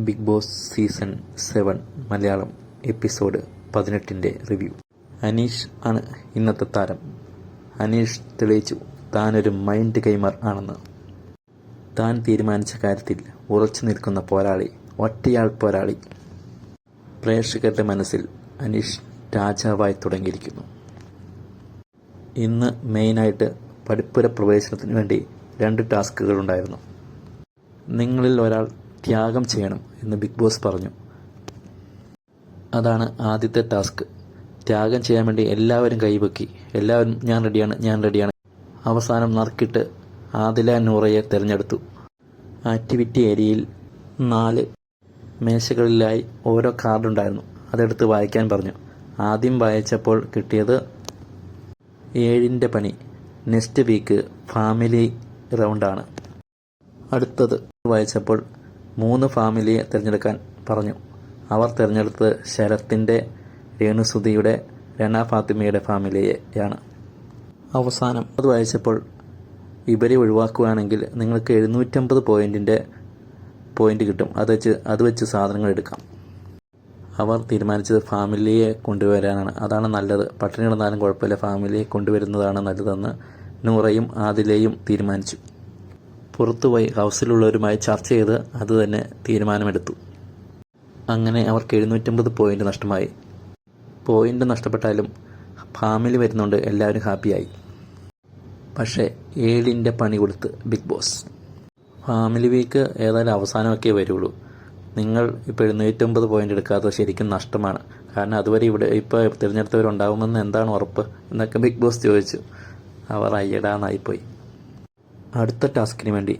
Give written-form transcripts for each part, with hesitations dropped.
Big Boss season 7 Malayalam episode 18 review. Aneesh ആണ് ഇന്നത്തെ താരം. അനീഷ് തെളിയിച്ചു താനൊരു മൈൻഡ് ഗെയിമർ ആണെന്ന്. താൻ തീരുമാനിച്ച കാര്യത്തിൽ ഉറച്ചു നിൽക്കുന്ന പോരാളി, ഒറ്റയാൾ പോരാളി. പ്രേക്ഷകരുടെ മനസ്സിൽ അനീഷ് രാജാവായി തുടങ്ങിയിരിക്കുന്നു. ഇന്ന് മെയിനായിട്ട് പഠിപ്പുര പ്രവേശനത്തിന് വേണ്ടി 2 ടാസ്കുകൾ ഉണ്ടായിരുന്നു. നിങ്ങളിൽ ഒരാൾ ത്യാഗം ചെയ്യണം എന്ന് ബിഗ് ബോസ് പറഞ്ഞു. അതാണ് ആദ്യത്തെ ടാസ്ക്. ത്യാഗം ചെയ്യാൻ വേണ്ടി എല്ലാവരും കൈവക്കി. എല്ലാവരും ഞാൻ റെഡിയാണ്. അവസാനം നറുക്കിട്ട് ആദില നൂറയെ തിരഞ്ഞെടുത്തു. ആക്ടിവിറ്റി ഏരിയയിൽ 4 മേശകളിലായി ഓരോ കാർഡുണ്ടായിരുന്നു. അതെടുത്ത് വായിക്കാൻ പറഞ്ഞു. ആദ്യം വായിച്ചപ്പോൾ കിട്ടിയത് 7ന്റെ പണി. നെക്സ്റ്റ് വീക്ക് ഫാമിലി റൗണ്ടാണ്. അടുത്തത് വായിച്ചപ്പോൾ 3 ഫാമിലിയെ തിരഞ്ഞെടുക്കാൻ പറഞ്ഞു. അവർ തിരഞ്ഞെടുത്തത് ശരത്തിൻ്റെ, രേണുസുതിയുടെ, രണ ഫാത്തിമയുടെ ഫാമിലിയെയാണ്. അവസാനം അത് വായിച്ചപ്പോൾ ഇവരെ ഒഴിവാക്കുകയാണെങ്കിൽ നിങ്ങൾക്ക് 750 പോയിന്റ് കിട്ടും. അത് വെച്ച് സാധനങ്ങൾ എടുക്കാം. അവർ തീരുമാനിച്ചത് ഫാമിലിയെ കൊണ്ടുവരാനാണ്. അതാണ് നല്ലത്. പട്ടിണി കിടന്നാലും കുഴപ്പമില്ല, ഫാമിലിയെ കൊണ്ടുവരുന്നതാണ് നല്ലതെന്ന് നൂറയും ആദിലയും തീരുമാനിച്ചു. പുറത്തുപോയി ഹൗസിലുള്ളവരുമായി ചർച്ച ചെയ്ത് അത് തന്നെ തീരുമാനമെടുത്തു. അങ്ങനെ അവർക്ക് 750 പോയിന്റ് നഷ്ടമായി. പോയിന്റ് നഷ്ടപ്പെട്ടാലും ഫാമിലി വരുന്നുണ്ട്, എല്ലാവരും ഹാപ്പിയായി. പക്ഷേ 7ന്റെ പണി കൊടുത്ത് ബിഗ് ബോസ്. ഫാമിലി വീക്ക് ഏതായാലും അവസാനമൊക്കെ വരുള്ളൂ. നിങ്ങൾ ഇപ്പോൾ 750 പോയിന്റ് എടുക്കാത്തത് ശരിക്കും നഷ്ടമാണ്. കാരണം അതുവരെ ഇപ്പോൾ തിരഞ്ഞെടുത്തവരുണ്ടാവുമെന്ന് എന്താണ് ഉറപ്പ് എന്നൊക്കെ ബിഗ് ബോസ് ചോദിച്ചു. അവർ അയ്യടാന്നായിപ്പോയി. അടുത്ത ടാസ്കിന് വേണ്ടി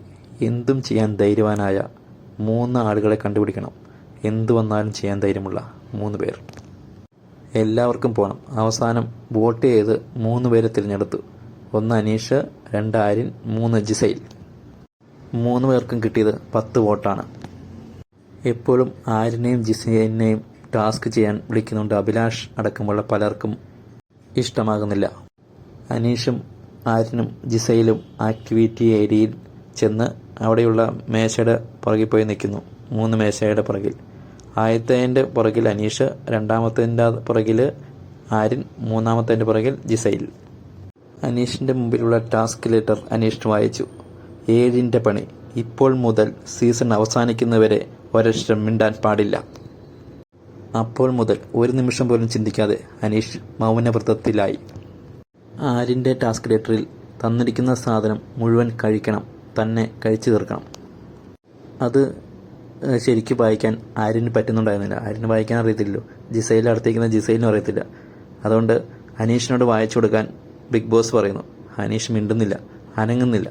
എന്തും ചെയ്യാൻ ധൈര്യവാനായ 3 ആളുകളെ കണ്ടുപിടിക്കണം. എന്തു വന്നാലും ചെയ്യാൻ ധൈര്യമുള്ള 3 പേർ. എല്ലാവർക്കും പോകണം. അവസാനം വോട്ട് ചെയ്ത് 3 പേരെ തിരഞ്ഞെടുത്തു. 1 അനീഷ്, 2 ആര്യൻ, 3 ജിസൈൽ. 3 പേർക്കും കിട്ടിയത് 10 വോട്ടാണ്. എപ്പോഴും ആര്യനെയും ജിസൈലിനെയും ടാസ്ക് ചെയ്യാൻ വിളിക്കുന്നുണ്ട്. അഭിലാഷ് അടക്കമുള്ള പലർക്കും ഇഷ്ടമാകുന്നില്ല. അനീഷും ആര്യനും ജിസൈലും ആക്ടിവിറ്റി ഏരിയയിൽ ചെന്ന് അവിടെയുള്ള മേശയുടെ പുറകിൽ പോയി നിൽക്കുന്നു. 3 മേശയുടെ പുറകിൽ. ആദ്യത്തേൻ്റെ പുറകിൽ അനീഷ്, രണ്ടാമത്തേൻ്റെ പുറകിൽ ആര്യൻ, മൂന്നാമത്തേൻ്റെ പുറകിൽ ജിസൈൽ. അനീഷിൻ്റെ മുമ്പിലുള്ള ടാസ്ക് ലെറ്റർ അനീഷ് വായിച്ചു. 7ന്റെ പണി. ഇപ്പോൾ മുതൽ സീസൺ അവസാനിക്കുന്നവരെ ഒരക്ഷരം മിണ്ടാൻ പാടില്ല. അപ്പോൾ മുതൽ ഒരു നിമിഷം പോലും ചിന്തിക്കാതെ അനീഷ് മൗനവ്രതത്തിലായി. ആര്യൻ്റെ ടാസ്ക് ലെറ്ററിൽ തന്നിരിക്കുന്ന സാധനം മുഴുവൻ കഴിക്കണം, തന്നെ കഴിച്ചു തീർക്കണം. അത് ശരിക്കും വായിക്കാൻ ആര്യന് പറ്റുന്നുണ്ടായിരുന്നില്ല. ആര്യന് വായിക്കാൻ അറിയത്തില്ലല്ലോ. ജിസൈൽ അടുത്തേക്കുന്ന ജിസൈലിനും അറിയത്തില്ല. അതുകൊണ്ട് അനീഷിനോട് വായിച്ചു കൊടുക്കാൻ ബിഗ് ബോസ് പറയുന്നു. അനീഷ് മിണ്ടുന്നില്ല, അനങ്ങുന്നില്ല,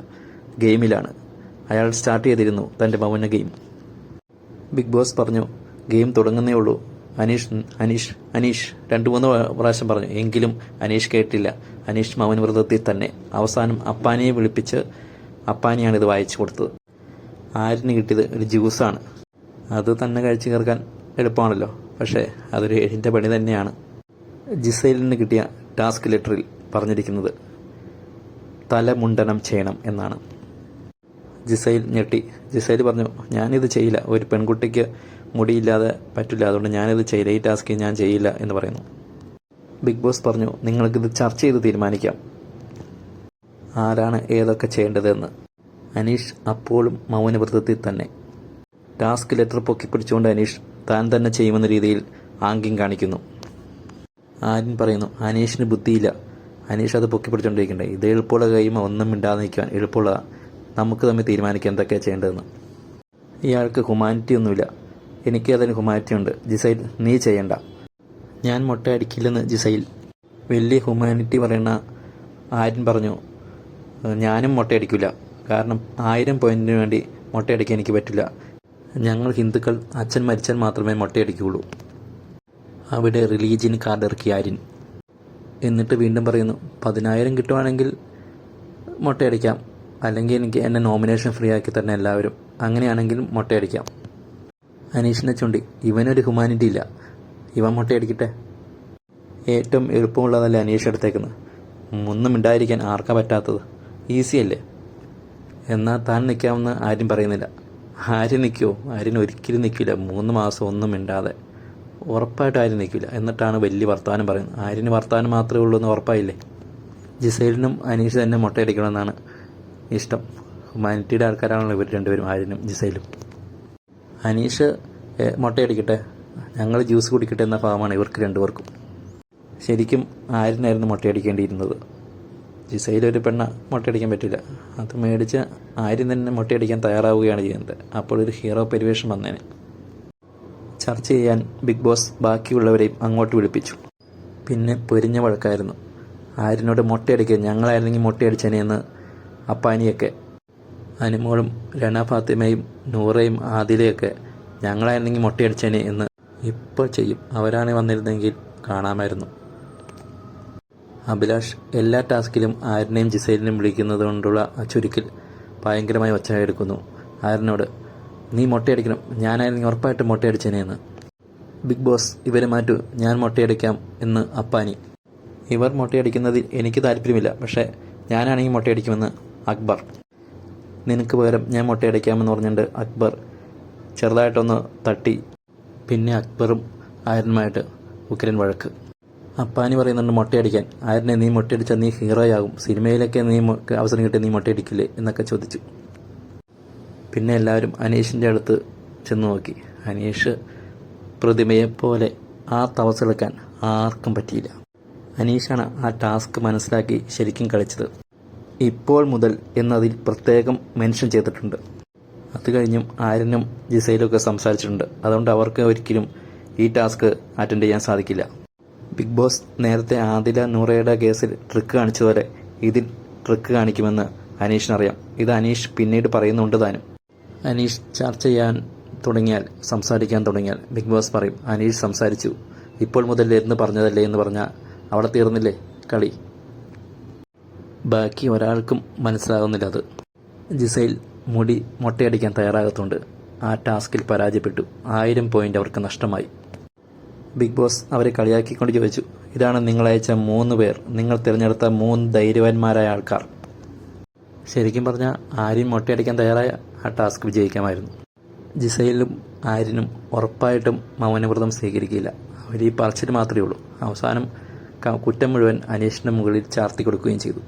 ഗെയിമിലാണ്. അയാൾ സ്റ്റാർട്ട് ചെയ്തിരുന്നു തൻ്റെ മൗന ഗെയിം. ബിഗ് ബോസ് പറഞ്ഞു, ഗെയിം തുടങ്ങുന്നേ ഉള്ളൂ. അനീഷ് 2-3 പ്രാവശ്യം പറഞ്ഞു. എങ്കിലും അനീഷ് കേട്ടില്ല. അനീഷ് മൗനവ്രതത്തിൽ തന്നെ. അവസാനം അപ്പാനിയെ വിളിപ്പിച്ച് അപ്പാനിയാണ് ഇത് വായിച്ചു കൊടുത്തത്. ആര്യന് കിട്ടിയത് ഒരു ജ്യൂസാണ്. അത് തന്നെ കഴിച്ചു തീർക്കാൻ എളുപ്പമാണല്ലോ. പക്ഷേ അതൊരു 7ന്റെ പണി തന്നെയാണ്. ജിസൈലിന് കിട്ടിയ ടാസ്ക് ലെറ്ററിൽ പറഞ്ഞിരിക്കുന്നത് തലമുണ്ടനം ചെയ്യണം എന്നാണ്. ജിസൈൽ ഞെട്ടി. ജിസൈൽ പറഞ്ഞു, ഞാനിത് ചെയ്യില്ല. ഒരു പെൺകുട്ടിക്ക് മുടിയില്ലാതെ പറ്റില്ല. അതുകൊണ്ട് ഞാനിത് ചെയ്യില്ല. ഈ ടാസ്ക് ഞാൻ ചെയ്യില്ല എന്ന് പറയുന്നു. ബിഗ് ബോസ് പറഞ്ഞു, നിങ്ങൾക്കിത് ചർച്ച ചെയ്ത് തീരുമാനിക്കാം ആരാണ് ഏതൊക്കെ ചെയ്യേണ്ടതെന്ന്. അനീഷ് അപ്പോഴും മൗനവ്രതത്തിൽ തന്നെ. ടാസ്ക് ലെറ്റർ പൊക്കിപ്പിടിച്ചുകൊണ്ട് അനീഷ് താൻ തന്നെ ചെയ്യുമെന്ന രീതിയിൽ ആംഗ്യം കാണിക്കുന്നു. ആര്യൻ പറയുന്നു, അനീഷിന് ബുദ്ധിയില്ല. അനീഷ് അത് പൊക്കിപ്പിടിച്ചുകൊണ്ടിരിക്കണ്ടേ. ഇത് എളുപ്പമുള്ള കഴിയുമ്പോൾ ഒന്നും മിണ്ടാതെ നിൽക്കാൻ എളുപ്പമുള്ളതാണ്. നമുക്ക് തമ്മിൽ തീരുമാനിക്കാം എന്തൊക്കെയാണ് ചെയ്യേണ്ടതെന്ന്. ഇയാൾക്ക് ഹ്യൂമാനിറ്റി ഒന്നുമില്ല. എനിക്ക് അതിന് ഹ്യൂമാനിറ്റി ഉണ്ട്. ജിസൈൽ, നീ ചെയ്യണ്ട. ഞാൻ മുട്ടയടിക്കില്ലെന്ന് ജിസൈൽ. വലിയ ഹ്യൂമാനിറ്റി പറയുന്ന ആര്യൻ പറഞ്ഞു, ഞാനും മുട്ടയടിക്കില്ല. കാരണം 1000 പോയിന്റിന് വേണ്ടി മുട്ടയടിക്കാൻ എനിക്ക് പറ്റില്ല. ഞങ്ങൾ ഹിന്ദുക്കൾ അച്ഛൻ മരിച്ചാൽ മാത്രമേ മുട്ടയടിക്കുകയുള്ളൂ. അവിടെ റിലീജിയൻ കാർഡ് ഇറക്കി ആര്യൻ. എന്നിട്ട് വീണ്ടും പറയുന്നു, 10,000 കിട്ടുവാണെങ്കിൽ മുട്ടയടിക്കാം. അല്ലെങ്കിൽ എന്നെ നോമിനേഷൻ ഫ്രീ ആക്കി തന്നെ എല്ലാവരും. അങ്ങനെയാണെങ്കിലും മുട്ടയടിക്കാം. അനീഷിനെ ചൂണ്ടി, ഇവനൊരു ഹ്യൂമാനിറ്റി ഇല്ല, ഇവൻ മുട്ടയടിക്കട്ടെ. ഏറ്റവും എളുപ്പമുള്ളതല്ലേ അനീഷ് എടുത്തേക്കുന്നത്. ഒന്നും മിണ്ടായിരിക്കാൻ ആർക്കാ പറ്റാത്തത്? ഈസിയല്ലേ. എന്നാൽ താൻ നിൽക്കാമെന്ന് ആരും പറയുന്നില്ല. ആര്യൻ നിൽക്കുമോ? ആര്യൻ ഒരിക്കലും നിൽക്കില്ല. 3 മാസം ഒന്നും മിണ്ടാതെ ഉറപ്പായിട്ട് ആര്യൻ നിൽക്കില്ല. എന്നിട്ടാണ് വലിയ വർത്തമാനം പറയുന്നത്. ആര്യന് വർത്തമാനം മാത്രമേ ഉള്ളൂ എന്ന് ഉറപ്പായില്ലേ? ജിസൈലിനും അനീഷ് തന്നെ മുട്ടയടിക്കണമെന്നാണ് ഇഷ്ടം. ഹ്യൂമാനിറ്റിയുടെ ആൾക്കാരാണല്ലോ ഇവർ രണ്ടുപേരും, ആര്യനും ജിസൈലും. അനീഷ് മുട്ടയടിക്കട്ടെ, ഞങ്ങൾ ജ്യൂസ് കുടിക്കട്ടെ എന്ന ഭാവമാണ് ഇവർക്ക് രണ്ടുപേർക്കും. ശരിക്കും ആര്യനായിരുന്നു മുട്ടയടിക്കേണ്ടിയിരുന്നത്. ജിസൈലൊരു പെണ്ണ മുട്ടയടിക്കാൻ പറ്റില്ല. അത് മേടിച്ച് ആര്യൻ തന്നെ മുട്ടയടിക്കാൻ തയ്യാറാവുകയാണ് ചെയ്യുന്നത്. അപ്പോൾ ഒരു ഹീറോ പരിവേഷം വന്നേനെ. ചർച്ച ചെയ്യാൻ ബിഗ് ബോസ് ബാക്കിയുള്ളവരെയും അങ്ങോട്ട് വിളിപ്പിച്ചു. പിന്നെ പൊരിഞ്ഞ വഴക്കായിരുന്നു. ആര്യനോട് മുട്ടയടിക്കുക, ഞങ്ങളായിരുന്നെങ്കിൽ മുട്ടയടിച്ചേനെ എന്ന് അപ്പാനിയൊക്കെ. അനുമോളും രണ ഫാത്തിമയും നൂറയും ആദിലയൊക്കെ ഞങ്ങളായിരുന്നെങ്കിൽ മുട്ടയടിച്ചേനെ എന്ന് ഇപ്പോൾ ചെയ്യും. അവരാണ് വന്നിരുന്നെങ്കിൽ കാണാമായിരുന്നു. അഭിലാഷ് എല്ലാ ടാസ്കിലും ആര്യനെയും ജിസൈലിനെയും വിളിക്കുന്നത് കൊണ്ടുള്ള ചുരുക്കിൽ ഭയങ്കരമായി ഒച്ചയെടുക്കുന്നു. ആര്യനോട് നീ മുട്ടയടിക്കണം, ഞാനായിരുന്നെങ്കിൽ ഉറപ്പായിട്ടും മുട്ടയടിച്ചേനെ എന്ന്. ബിഗ് ബോസ് ഇവരെ മാറ്റൂ, ഞാൻ മുട്ടയടിക്കാം എന്ന് അപ്പാനി. ഇവർ മുട്ടയടിക്കുന്നതിൽ എനിക്ക് താല്പര്യമില്ല, പക്ഷേ ഞാനാണെങ്കിൽ മുട്ടയടിക്കുമെന്ന് അക്ബർ. നിനക്ക് പകരം ഞാൻ മുട്ടയടിക്കാമെന്ന് പറഞ്ഞുകൊണ്ട് അക്ബർ ചെറുതായിട്ടൊന്ന് തട്ടി. പിന്നെ അക്ബറും ആര്യനുമായിട്ട് ഉഗ്രൻ വഴക്ക്. അപ്പാനി പറയുന്നുണ്ട് മുട്ടയടിക്കാൻ. ആര്യനെ നീ മുട്ടയടിച്ചാൽ നീ ഹീറോയാകും, സിനിമയിലൊക്കെ നീ അവസരം കിട്ടി നീ മുട്ടയടിക്കില്ലേ എന്നൊക്കെ ചോദിച്ചു. പിന്നെ എല്ലാവരും അനീഷിൻ്റെ അടുത്ത് ചെന്ന് നോക്കി. അനീഷ് പ്രതിമയെപ്പോലെ ആ തവസെടുക്കാൻ ആർക്കും പറ്റിയില്ല. അനീഷാണ് ആ ടാസ്ക് മനസ്സിലാക്കി ശരിക്കും കളിച്ചത്. ഇപ്പോൾ മുതൽ എന്നതിൽ പ്രത്യേകം മെൻഷൻ ചെയ്തിട്ടുണ്ട്. അത് കഴിഞ്ഞും ആര്യനും ജിസൈലൊക്കെ സംസാരിച്ചിട്ടുണ്ട്. അതുകൊണ്ട് അവർക്ക് ഒരിക്കലും ഈ ടാസ്ക് അറ്റൻഡ് ചെയ്യാൻ സാധിക്കില്ല. ബിഗ് ബോസ് നേരത്തെ ആദില നൂറയുടെ കേസിൽ ട്രിക്ക് കാണിച്ചതുപോലെ ഇതിൽ ട്രിക്ക് കാണിക്കുമെന്ന് അനീഷിനറിയാം. ഇത് അനീഷ് പിന്നീട് പറയുന്നുണ്ട് താനും. അനീഷ് ചർച്ച ചെയ്യാൻ തുടങ്ങിയാൽ, സംസാരിക്കാൻ തുടങ്ങിയാൽ ബിഗ് ബോസ് പറയും അനീഷ് സംസാരിച്ചു, ഇപ്പോൾ മുതൽ എന്ന് പറഞ്ഞതല്ലേ എന്ന് പറഞ്ഞാൽ അവിടെ തീർന്നില്ലേ കളി. ബാക്കി ഒരാൾക്കും മനസ്സിലാകുന്നില്ല അത്. ജിസൈൽ മുടി മുട്ടയടിക്കാൻ തയ്യാറാകത്തുണ്ട്. ആ ടാസ്കിൽ പരാജയപ്പെട്ടു. 1000 പോയിന്റ് അവർക്ക് നഷ്ടമായി. ബിഗ് ബോസ് അവരെ കളിയാക്കിക്കൊണ്ട് ചോദിച്ചു, ഇതാണ് നിങ്ങളയച്ച 3 പേർ, നിങ്ങൾ തിരഞ്ഞെടുത്ത 3 ധൈര്യവാന്മാരായ ആൾക്കാർ. ശരിക്കും പറഞ്ഞാൽ ആര്യൻ മുട്ടയടിക്കാൻ തയ്യാറായ ആ ടാസ്ക് വിജയിക്കാമായിരുന്നു. ജിസൈലും ആര്യനും ഉറപ്പായിട്ടും മൗനവ്രതം സ്വീകരിക്കില്ല. അവർ ഈ പറച്ചിൽ മാത്രമേ ഉള്ളൂ. അവസാനം കുറ്റം മുഴുവൻ അനീഷിൻ്റെ മുകളിൽ ചാർത്തി കൊടുക്കുകയും ചെയ്തു.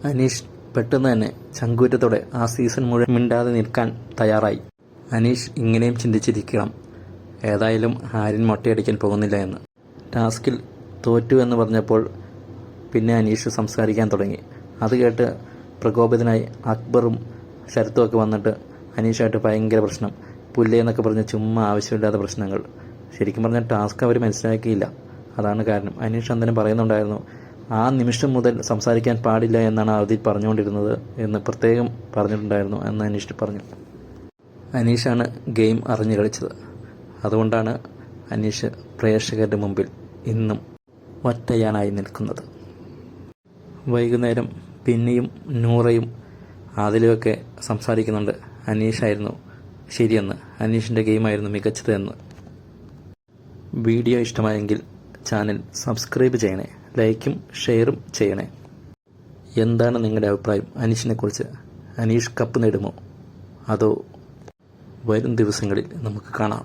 അനീഷ് പെട്ടെന്ന് തന്നെ ചങ്കൂറ്റത്തോടെ ആ സീസൺ മുഴുവൻ മിണ്ടാതെ നിൽക്കാൻ തയ്യാറായി. അനീഷ് ഇങ്ങനെയും ചിന്തിച്ചിരിക്കണം, ഏതായാലും ആര്യൻ മുട്ടയടിക്കാൻ പോകുന്നില്ല എന്ന്. ടാസ്കിൽ തോറ്റു എന്ന് പറഞ്ഞപ്പോൾ പിന്നെ അനീഷ് സംസാരിക്കാൻ തുടങ്ങി. അത് കേട്ട് പ്രകോപിതനായി അക്ബറും ശരത്തും ഒക്കെ വന്നിട്ട് അനീഷായിട്ട് ഭയങ്കര പ്രശ്നം, പുല്ലേന്നൊക്കെ പറഞ്ഞ് ചുമ്മാ ആവശ്യമില്ലാത്ത പ്രശ്നങ്ങൾ. ശരിക്കും പറഞ്ഞാൽ ടാസ്ക് അവർ മനസ്സിലാക്കിയില്ല, അതാണ് കാരണം. അനീഷ് അന്നേരം പറയുന്നുണ്ടായിരുന്നു, ആ നിമിഷം മുതൽ സംസാരിക്കാൻ പാടില്ല എന്നാണ് അതിൽ പറഞ്ഞുകൊണ്ടിരുന്നത് എന്ന് പ്രത്യേകം പറഞ്ഞിട്ടുണ്ടായിരുന്നു എന്ന് അനീഷ് പറഞ്ഞു. അനീഷാണ് ഗെയിം അറിഞ്ഞു കളിച്ചത്. അതുകൊണ്ടാണ് അനീഷ് പ്രേക്ഷകരുടെ മുമ്പിൽ ഇന്നും ഒറ്റയാനായി നിൽക്കുന്നത്. വൈകുന്നേരം പിന്നെയും നൂറയും ആദിലുമൊക്കെ സംസാരിക്കുന്നുണ്ട്. അനീഷായിരുന്നു ശരിയെന്ന്, അനീഷിൻ്റെ ഗെയിമായിരുന്നു മികച്ചത് എന്ന്. വീഡിയോ ഇഷ്ടമായെങ്കിൽ ചാനൽ സബ്സ്ക്രൈബ് ചെയ്യണേ, ലൈക്കും ഷെയറും ചെയ്യണേ. എന്താണ് നിങ്ങളുടെ അഭിപ്രായം അനീഷിനെക്കുറിച്ച്? അനീഷ് കപ്പ് നേടുമോ അതോ വരും ദിവസങ്ങളിൽ നമുക്ക് കാണാം.